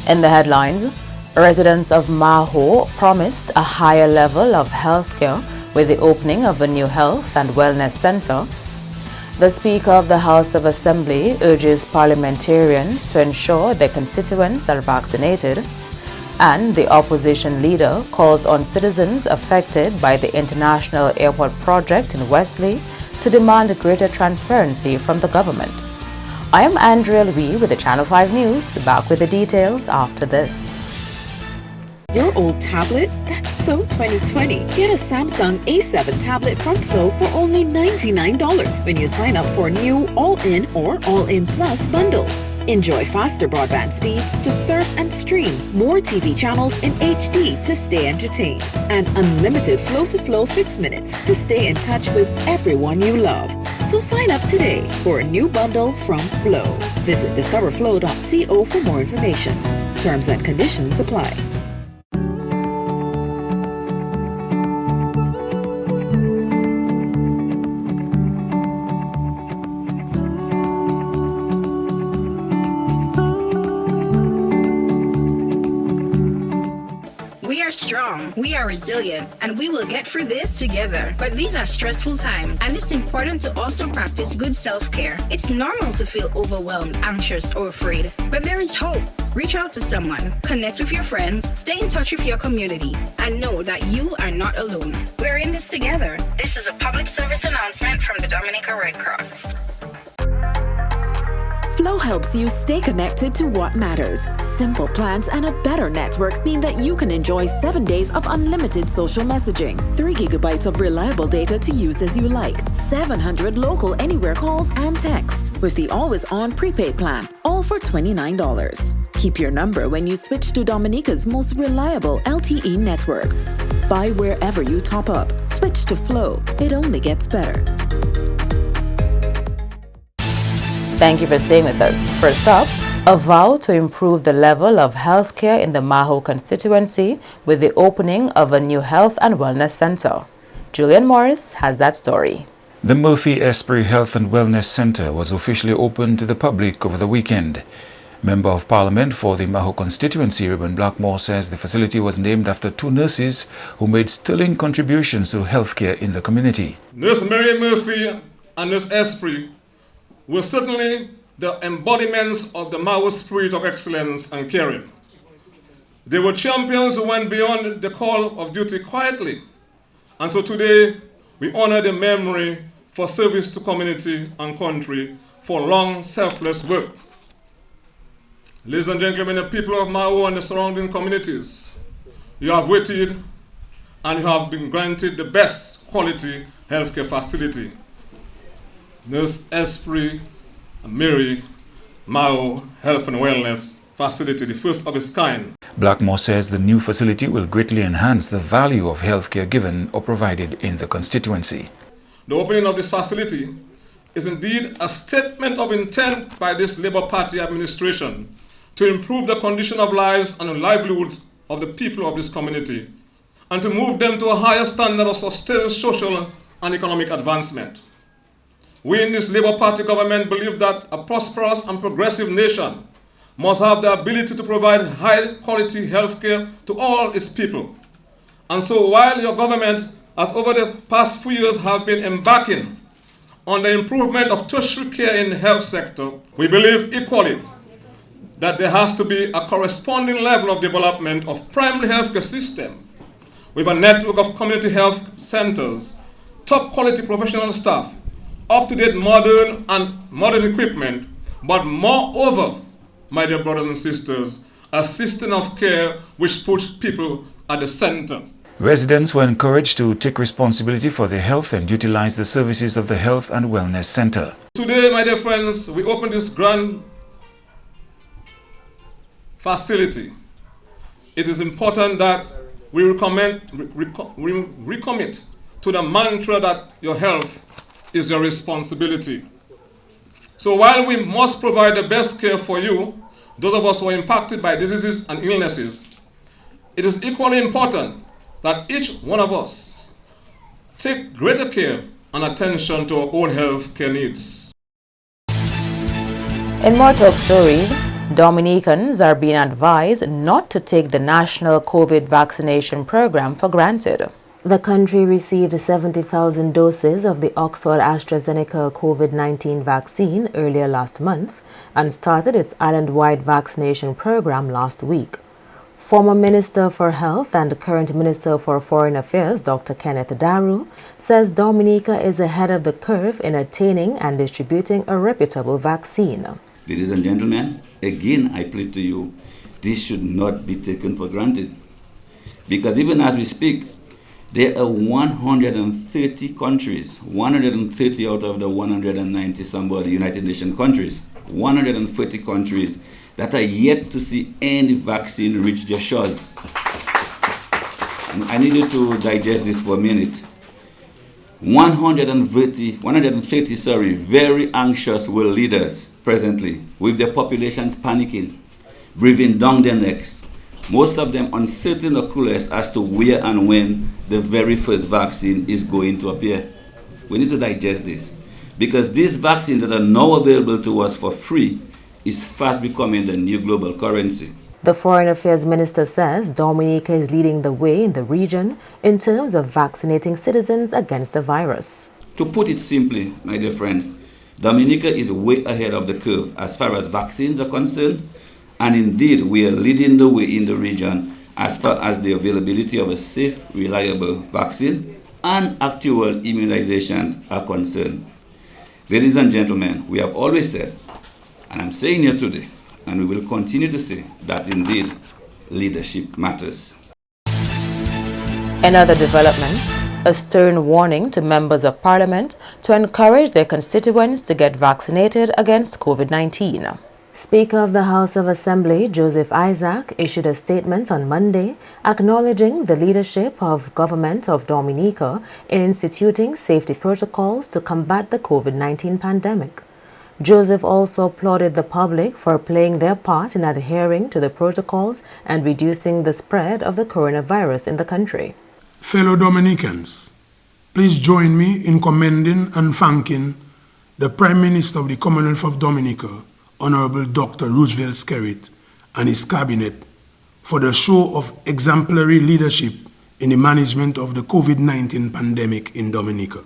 In the headlines, residents of Maho promised a higher level of healthcare with the opening of a new health and wellness center. The Speaker of the House of Assembly urges parliamentarians to ensure their constituents are vaccinated. And the opposition leader calls on citizens affected by the International Airport project in Wesley to demand greater transparency from the government. I am Andrea Louis with the Channel 5 News, back with the details after this. Your old tablet? That's so 2020. Get a Samsung A7 tablet from Flow for only $99 when you sign up for a new All-In or All-In Plus bundle. Enjoy faster broadband speeds to surf and stream, more TV channels in HD to stay entertained, and unlimited Flow-to-Flow fixed minutes to stay in touch with everyone you love. So sign up today for a new bundle from Flow. Visit discoverflow.co for more information. Terms and conditions apply. We are strong, we are resilient, and we will get through this together. But these are stressful times, and it's important to also practice good self-care. It's normal to feel overwhelmed, anxious, or afraid, but there is hope. Reach out to someone, connect with your friends, stay in touch with your community, and know that you are not alone. We're in this together. This is a public service announcement from the Dominica Red Cross. Flow helps you stay connected to what matters. Simple plans and a better network mean that you can enjoy 7 days of unlimited social messaging, 3 gigabytes of reliable data to use as you like, 700 local anywhere calls and texts with the always-on prepaid plan, all for $29. Keep your number when you switch to Dominica's most reliable LTE network. Buy wherever you top up. Switch to Flow. It only gets better. Thank you for staying with us. First up, a vow to improve the level of healthcare in the Maho constituency with the opening of a new health and wellness center. Julian Morris has that story. The Murphy Esprit Health and Wellness Center was officially opened to the public over the weekend. Member of Parliament for the Maho constituency, Reuben Blackmore, says the facility was named after 2 nurses who made sterling contributions to healthcare in the community. Nurse Mary Murphy and Nurse Esprit were certainly the embodiments of the Maho spirit of excellence and caring. They were champions who went beyond the call of duty quietly. And so today, we honor their memory for service to community and country, for long, selfless work. Ladies and gentlemen, the people of Maho and the surrounding communities, you have waited and you have been granted the best quality healthcare facility. Nurse Esprit Mary Maho Health and Wellness Facility, the first of its kind. Blackmore says the new facility will greatly enhance the value of healthcare given or provided in the constituency. The opening of this facility is indeed a statement of intent by this Labour Party administration to improve the condition of lives and livelihoods of the people of this community and to move them to a higher standard of sustained social and economic advancement. We in this Labour Party government believe that a prosperous and progressive nation must have the ability to provide high-quality health care to all its people. And so while your government has over the past few years have been embarking on the improvement of tertiary care in the health sector, we believe equally that there has to be a corresponding level of development of primary healthcare system with a network of community health centers, top-quality professional staff, up-to-date modern equipment, but moreover, my dear brothers and sisters, a system of care which puts people at the center. Residents were encouraged to take responsibility for their health and utilize the services of the Health and Wellness Center. Today, my dear friends, we open this grand facility. It is important that we recommit to the mantra that your health is your responsibility. So while we must provide the best care for you, those of us who are impacted by diseases and illnesses, it is equally important that each one of us take greater care and attention to our own health care needs. In more top stories, Dominicans are being advised not to take the national COVID vaccination program for granted. The country received 70,000 doses of the Oxford AstraZeneca COVID-19 vaccine earlier last month and started its island-wide vaccination program last week. Former Minister for Health and current Minister for Foreign Affairs, Dr. Kenneth Daru, says Dominica is ahead of the curve in attaining and distributing a reputable vaccine. Ladies and gentlemen, again I plead to you, this should not be taken for granted. Because even as we speak, there are 130 countries, 130 out of the 190 somebody United Nations countries, 130 countries that are yet to see any vaccine reach their shores. And I need you to digest this for a minute. 130 very anxious world leaders presently, with their populations panicking, breathing down their necks, most of them uncertain or clueless as to where and when the very first vaccine is going to appear. We need to digest this, because these vaccines that are now available to us for free is fast becoming the new global currency. The Foreign Affairs Minister says Dominica is leading the way in the region in terms of vaccinating citizens against the virus. To put it simply, my dear friends, Dominica is way ahead of the curve as far as vaccines are concerned, and indeed we are leading the way in the region as far as the availability of a safe, reliable vaccine and actual immunizations are concerned. Ladies and gentlemen, we have always said, and I'm saying here today, and we will continue to say, that indeed leadership matters. In other developments, a stern warning to members of Parliament to encourage their constituents to get vaccinated against COVID-19. Speaker of the House of Assembly, Joseph Isaac, issued a statement on Monday acknowledging the leadership of Government of Dominica in instituting safety protocols to combat the COVID-19 pandemic. Joseph also applauded the public for playing their part in adhering to the protocols and reducing the spread of the coronavirus in the country. Fellow Dominicans, please join me in commending and thanking the Prime Minister of the Commonwealth of Dominica, Honorable Dr. Roosevelt Skerrit, and his cabinet for the show of exemplary leadership in the management of the COVID-19 pandemic in Dominica.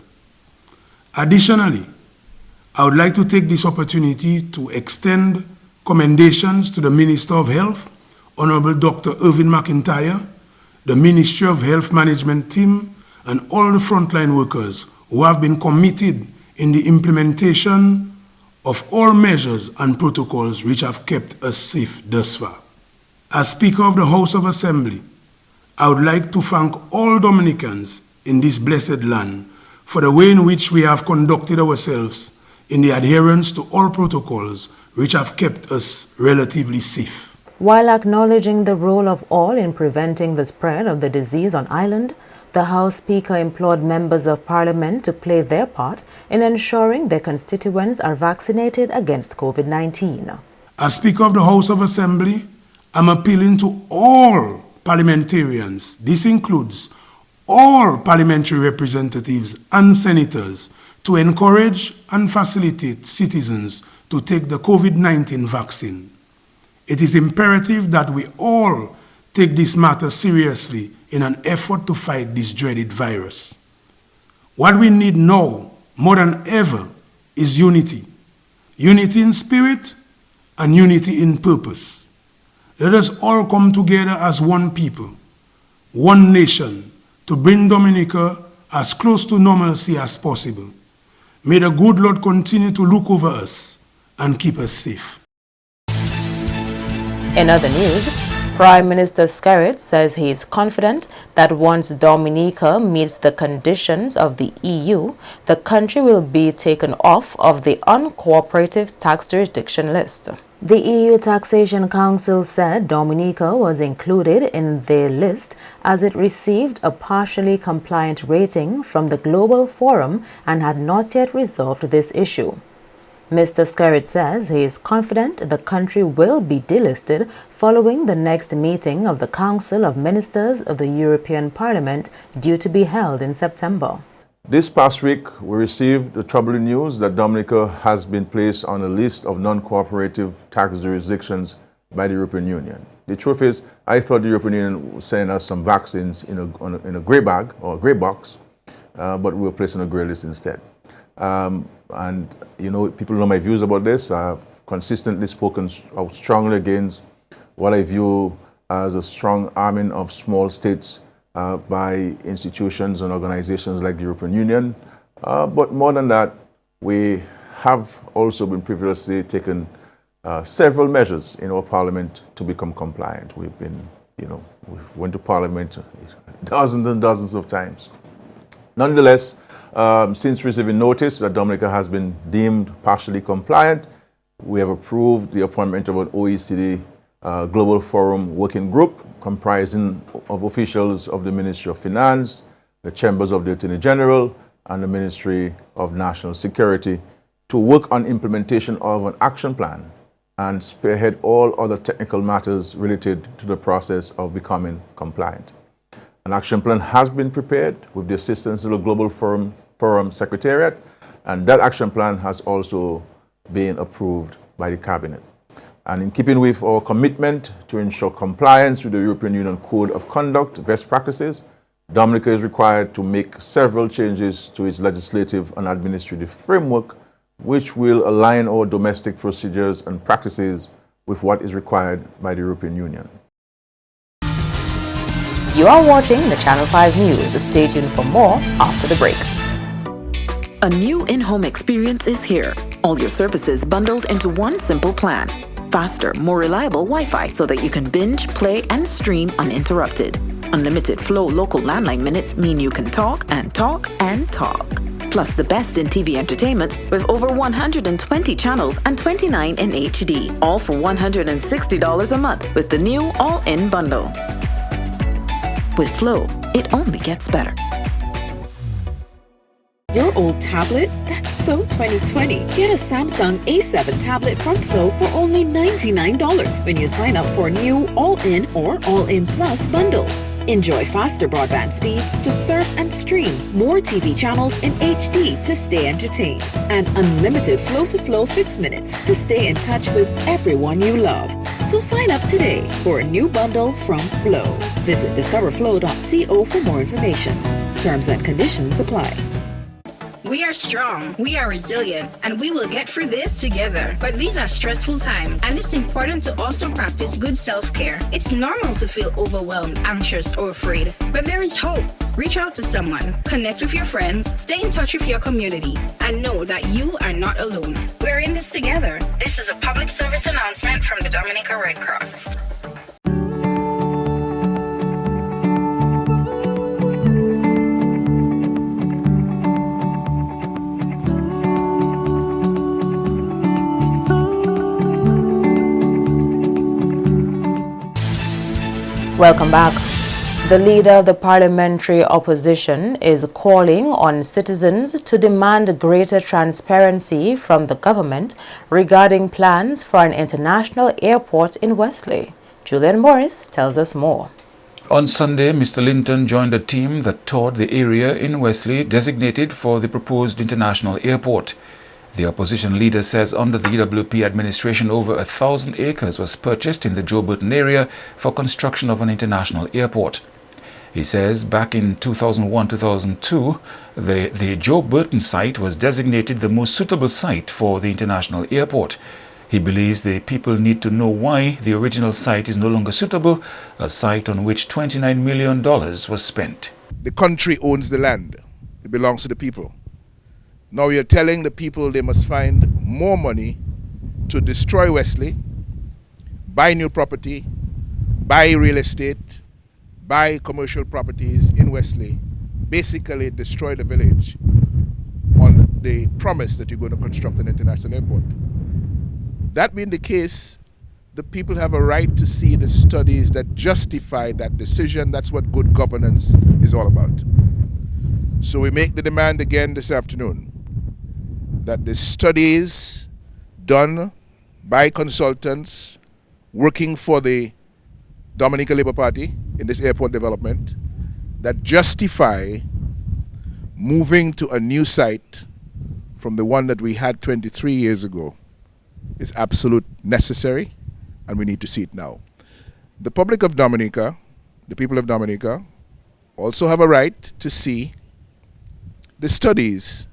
Additionally, I would like to take this opportunity to extend commendations to the Minister of Health, Honorable Dr. Irvin McIntyre, the Ministry of Health Management team, and all the frontline workers who have been committed in the implementation of all measures and protocols which have kept us safe thus far. As Speaker of the House of Assembly, I would like to thank all Dominicans in this blessed land for the way in which we have conducted ourselves in the adherence to all protocols which have kept us relatively safe. While acknowledging the role of all in preventing the spread of the disease on island, the House Speaker implored members of Parliament to play their part in ensuring their constituents are vaccinated against COVID-19. As Speaker of the House of Assembly, I'm appealing to all parliamentarians. This includes all parliamentary representatives and senators to encourage and facilitate citizens to take the COVID-19 vaccine. It is imperative that we all take this matter seriously in an effort to fight this dreaded virus. What we need now, more than ever, is unity. Unity in spirit and unity in purpose. Let us all come together as one people, one nation, to bring Dominica as close to normalcy as possible. May the good Lord continue to look over us and keep us safe. In other news, Prime Minister Skerrit says he is confident that once Dominica meets the conditions of the EU, the country will be taken off of the uncooperative tax jurisdiction list. The EU Taxation Council said Dominica was included in their list as it received a partially compliant rating from the Global Forum and had not yet resolved this issue. Mr. Skerrit says he is confident the country will be delisted following the next meeting of the Council of Ministers of the European Parliament due to be held in September. This past week, we received the troubling news that Dominica has been placed on a list of non-cooperative tax jurisdictions by the European Union. The truth is, I thought the European Union was sending us some vaccines in a grey bag or a grey box, but we were placed on a grey list instead. And you know, people know my views about this. I've consistently spoken out strongly against what I view as a strong arming of small states by institutions and organizations like the European Union. But more than that, we have also been previously taken several measures in our parliament to become compliant. We've been, we went to parliament dozens and dozens of times. Nonetheless, since receiving notice that Dominica has been deemed partially compliant, we have approved the appointment of an OECD Global Forum working group comprising of officials of the Ministry of Finance, the Chambers of the Attorney General, and the Ministry of National Security to work on implementation of an action plan and spearhead all other technical matters related to the process of becoming compliant. An action plan has been prepared with the assistance of the Global Forum Secretariat, and that action plan has also been approved by the Cabinet. And in keeping with our commitment to ensure compliance with the European Union Code of Conduct best practices, Dominica is required to make several changes to its legislative and administrative framework, which will align our domestic procedures and practices with what is required by the European Union. You are watching the Channel 5 News. Stay tuned for more after the break. A new in-home experience is here. All your services bundled into one simple plan. Faster, more reliable Wi-Fi so that you can binge, play, and stream uninterrupted. Unlimited Flow local landline minutes mean you can talk and talk and talk. Plus the best in TV entertainment with over 120 channels and 29 in HD. All for $160 a month with the new all-in bundle. With Flow, it only gets better. Your old tablet? That's so 2020. Get a Samsung A7 tablet from Flow for only $99 when you sign up for a new All-In or All-In Plus bundle. Enjoy faster broadband speeds to surf and stream, more TV channels in HD to stay entertained, and unlimited flow-to-flow fixed minutes to stay in touch with everyone you love. So sign up today for a new bundle from Flow. Visit discoverflow.co for more information. Terms and conditions apply. We are strong, we are resilient, and we will get through this together. But these are stressful times, and it's important to also practice good self-care. It's normal to feel overwhelmed, anxious, or afraid. But there is hope. Reach out to someone, connect with your friends, stay in touch with your community, and know that you are not alone. We're in this together. This is a public service announcement from the Dominica Red Cross. Welcome back. The leader of the parliamentary opposition is calling on citizens to demand greater transparency from the government regarding plans for an international airport in Wesley. Julian Morris tells us more. On Sunday, Mr. Linton joined a team that toured the area in Wesley designated for the proposed international airport. The opposition leader says under the EWP administration over 1,000 acres was purchased in the Joe Burton area for construction of an international airport. He says back in 2001-2002, the Joe Burton site was designated the most suitable site for the international airport. He believes the people need to know why the original site is no longer suitable, a site on which $29 million was spent. The country owns the land. It belongs to the people. Now you're telling the people they must find more money to destroy Wesley, buy new property, buy real estate, buy commercial properties in Wesley, basically destroy the village on the promise that you're going to construct an international airport. That being the case, the people have a right to see the studies that justify that decision. That's what good governance is all about. So we make the demand again this afternoon that the studies done by consultants working for the Dominica Labour Party in this airport development that justify moving to a new site from the one that we had 23 years ago is absolute necessary, and we need to see it now. The public of Dominica, the people of Dominica, also have a right to see the studies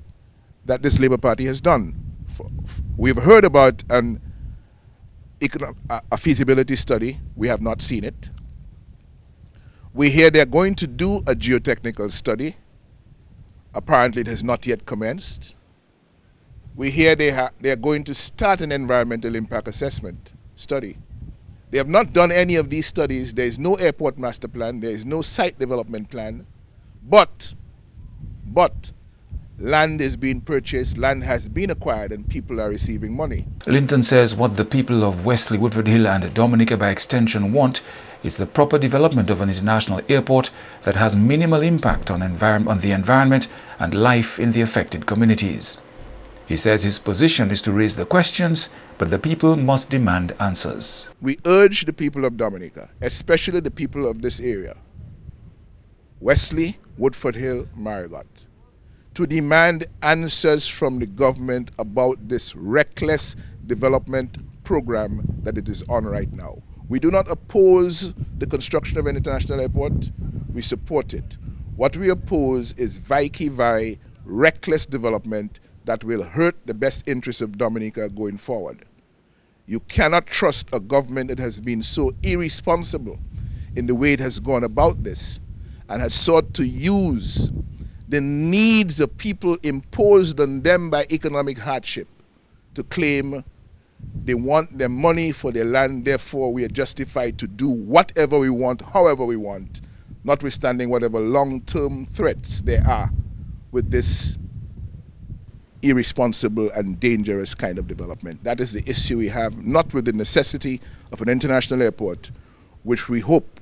that this Labour Party has done. We've heard about a feasibility study. We have not seen it. We hear they're going to do a geotechnical study. Apparently it has not yet commenced. We hear they are going to start an environmental impact assessment study. They have not done any of these studies. There is no airport master plan. There is no site development plan. But land is being purchased, land has been acquired, and people are receiving money. Linton says what the people of Wesley, Woodford Hill and Dominica by extension want is the proper development of an international airport that has minimal impact on the environment and life in the affected communities. He says his position is to raise the questions, but the people must demand answers. We urge the people of Dominica, especially the people of this area, Wesley, Woodford Hill, Marigot, to demand answers from the government about this reckless development program that it is on right now. We do not oppose the construction of an international airport. We support it. What we oppose is vai-ki-vai, reckless development that will hurt the best interests of Dominica going forward. You cannot trust a government that has been so irresponsible in the way it has gone about this and has sought to use the needs of people imposed on them by economic hardship to claim they want their money for their land, therefore we are justified to do whatever we want, however we want, notwithstanding whatever long-term threats there are with this irresponsible and dangerous kind of development. That is the issue we have, not with the necessity of an international airport, which we hope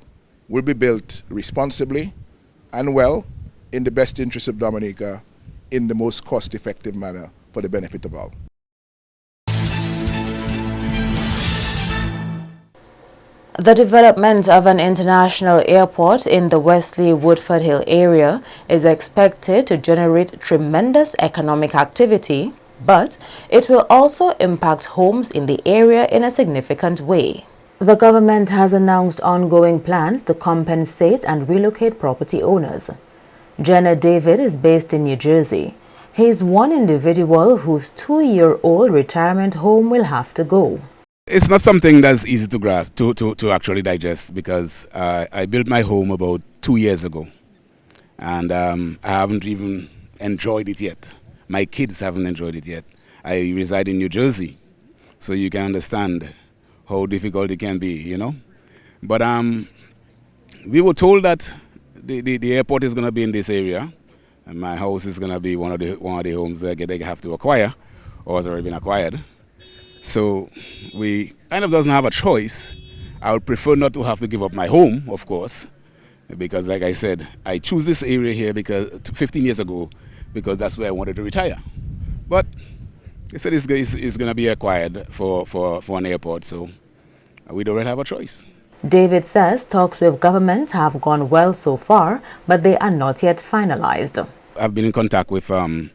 will be built responsibly and well in the best interest of Dominica in the most cost-effective manner for the benefit of all. The development of an international airport in the Wesley Woodford Hill area is expected to generate tremendous economic activity, but it will also impact homes in the area in a significant way. The government has announced ongoing plans to compensate and relocate property owners. Jenna David is based in New Jersey. He is one individual whose 2-year-old retirement home will have to go. It's not something that's easy to grasp, to actually digest, because I built my home about 2 years ago, and I haven't even enjoyed it yet. My kids haven't enjoyed it yet. I reside in New Jersey, so you can understand how difficult it can be, you know. But we were told that the airport is going to be in this area, and my house is going to be one of the homes that they have to acquire, or has already been acquired. So we kind of doesn't have a choice. I would prefer not to have to give up my home, of course, because like I said, I choose this area here because 15 years ago because that's where I wanted to retire. But they said it's going to be acquired for an airport, so we don't really have a choice. David says talks with government have gone well so far, but they are not yet finalized. I've been in contact with some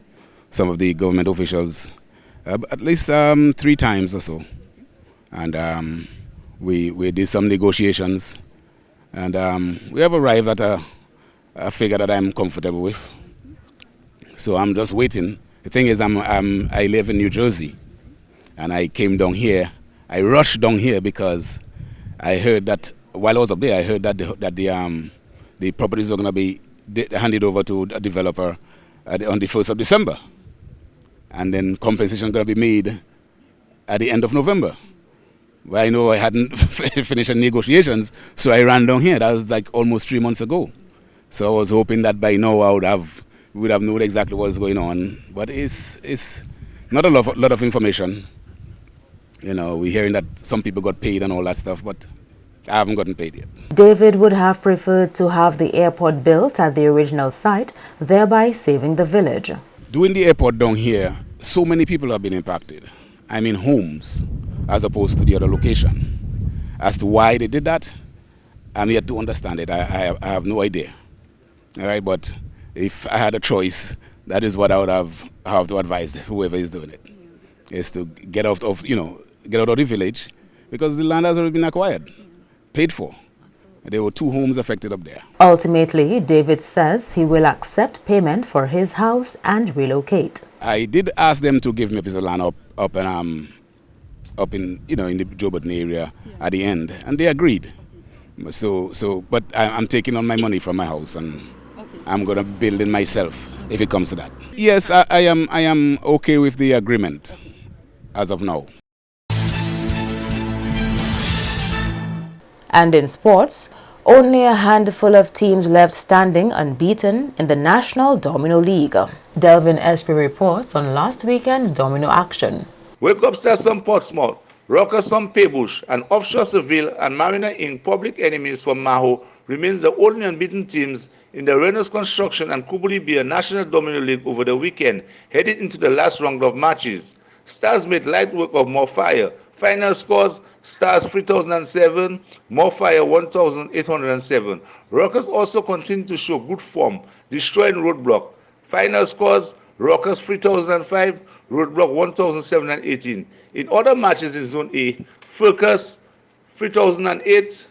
of the government officials at least 3 times or so, and we did some negotiations, and we have arrived at a figure that I'm comfortable with. So I'm just waiting. The thing is, I live in New Jersey, and I came down here. I rushed down here because I heard that while I was up there, I heard that the properties were going to be handed over to a developer on the 1st of December. And then compensation going to be made at the end of November. Well, I know I hadn't finished the negotiations, so I ran down here. That was like almost 3 months ago. So I was hoping that by now we would have known exactly what is going on. But it's not a lot of information. You know, we're hearing that some people got paid and all that stuff, but I haven't gotten paid yet. David would have preferred to have the airport built at the original site, thereby saving the village. Doing the airport down here, so many people have been impacted. I mean homes, as opposed to the other location. As to why they did that, I'm yet to understand it. I have no idea. All right, but if I had a choice, that is what I would have to advise whoever is doing it, is to get out of the village, because the land has already been acquired, paid for. There were 2 homes affected up there. Ultimately, David says he will accept payment for his house and relocate. I did ask them to give me a piece of land up in in the Joe Button area at the end, and they agreed. But I'm taking on my money from my house, and I'm gonna build it myself if it comes to that. Yes, I am okay with the agreement as of now. And in sports, only a handful of teams left standing unbeaten in the National Domino League. Delvin Espy reports on last weekend's domino action. Wake Up Stars from Portsmouth, Rockers from Paybush, and Offshore Seville and Mariner Inc. public enemies from Maho remains the only unbeaten teams in the Reynolds Construction and Kubuli Beer National Domino League over the weekend, headed into the last round of matches. Stars made light work of Morfire. Final scores: Stars 3007, Morfire 1807. Rockers also continue to show good form, destroying Roadblock. Final scores: Rockers 3005, Roadblock 1718. In other matches in Zone A, Focus 3008,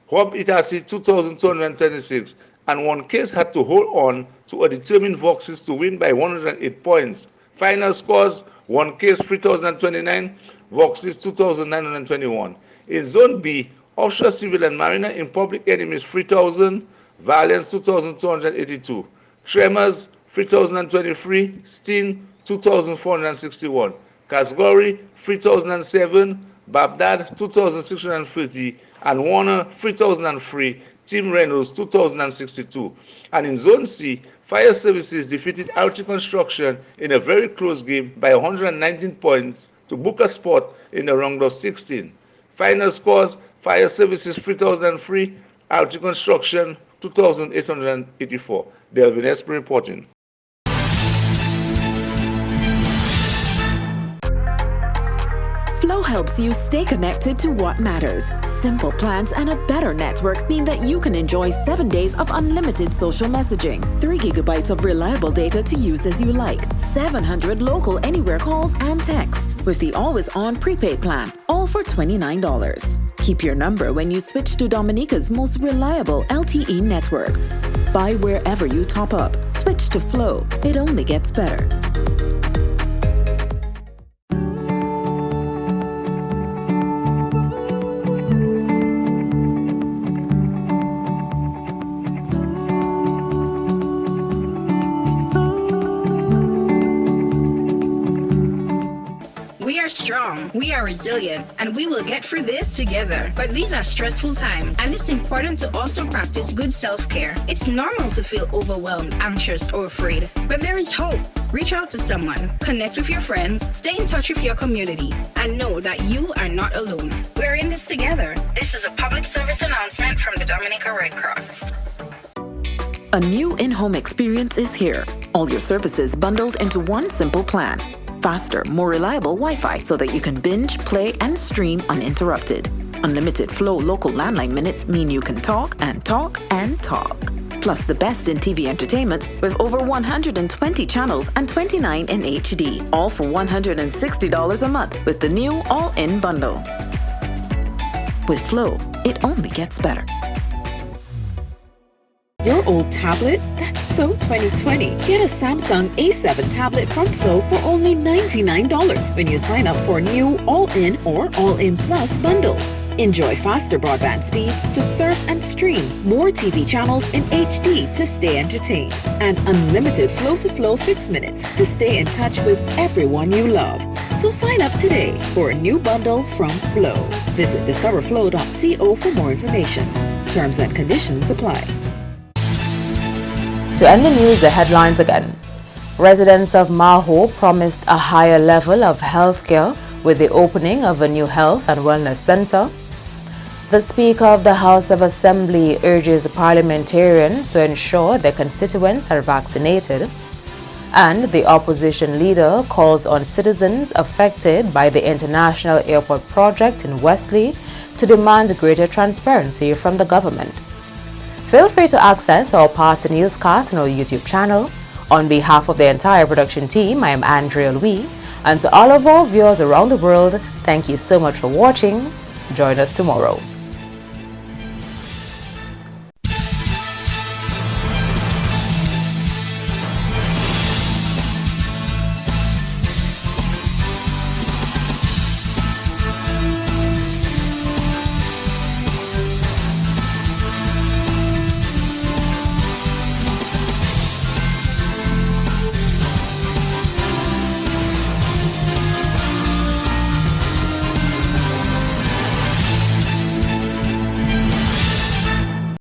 Hub Itasi 2236, and One Case had to hold on to a determined Voxes to win by 108 points. Final scores: One Case 3029, Voxes 2921. In Zone B, Offshore Civil and Mariner in Public Enemies 3000, Valiance 2282, Tremors 3023, Steen 2461, Casgori 3007, Baghdad 2630, and Warner 3003, Team Reynolds 2062. And in Zone C, Fire Services defeated Archie Construction in a very close game by 119 points to book a spot in the round of 16. Final scores: Fire Services 3003, Archie Construction 2884. Delvin Espy reporting. Flow helps you stay connected to what matters. Simple plans and a better network mean that you can enjoy 7 days of unlimited social messaging, 3 gigabytes of reliable data to use as you like, 700 local anywhere calls and texts with the always-on prepaid plan, all for $29. Keep your number when you switch to Dominica's most reliable LTE network. Buy wherever you top up. Switch to Flow. It only gets better. We are strong, we are resilient, and we will get through this together. But these are stressful times, and it's important to also practice good self-care. It's normal to feel overwhelmed, anxious, or afraid, but there is hope. Reach out to someone, connect with your friends, stay in touch with your community, and know that you are not alone. We're in this together. This is a public service announcement from the Dominica Red Cross. A new in-home experience is here. All your services bundled into one simple plan. Faster, more reliable Wi-Fi so that you can binge, play, and stream uninterrupted. Unlimited Flow local landline minutes mean you can talk and talk and talk. Plus the best in TV entertainment with over 120 channels and 29 in HD, all for $160 a month with the new all-in bundle. With Flow, it only gets better. Your old tablet? That's so 2020. Get a Samsung A7 tablet from Flow for only $99 when you sign up for a new All-In or All-In Plus bundle. Enjoy faster broadband speeds to surf and stream, more TV channels in HD to stay entertained, and unlimited Flow-to-Flow fixed minutes to stay in touch with everyone you love. So sign up today for a new bundle from Flow. Visit discoverflow.co for more information. Terms and conditions apply. To end the news, the headlines again. Residents of Maho promised a higher level of health care with the opening of a new health and wellness center. The Speaker of the House of Assembly urges parliamentarians to ensure their constituents are vaccinated. And the opposition leader calls on citizens affected by the International Airport project in Wesley to demand greater transparency from the government. Feel free to access our past newscasts on our YouTube channel. On behalf of the entire production team, I am Andrea Louis, and to all of our viewers around the world, thank you so much for watching. Join us tomorrow.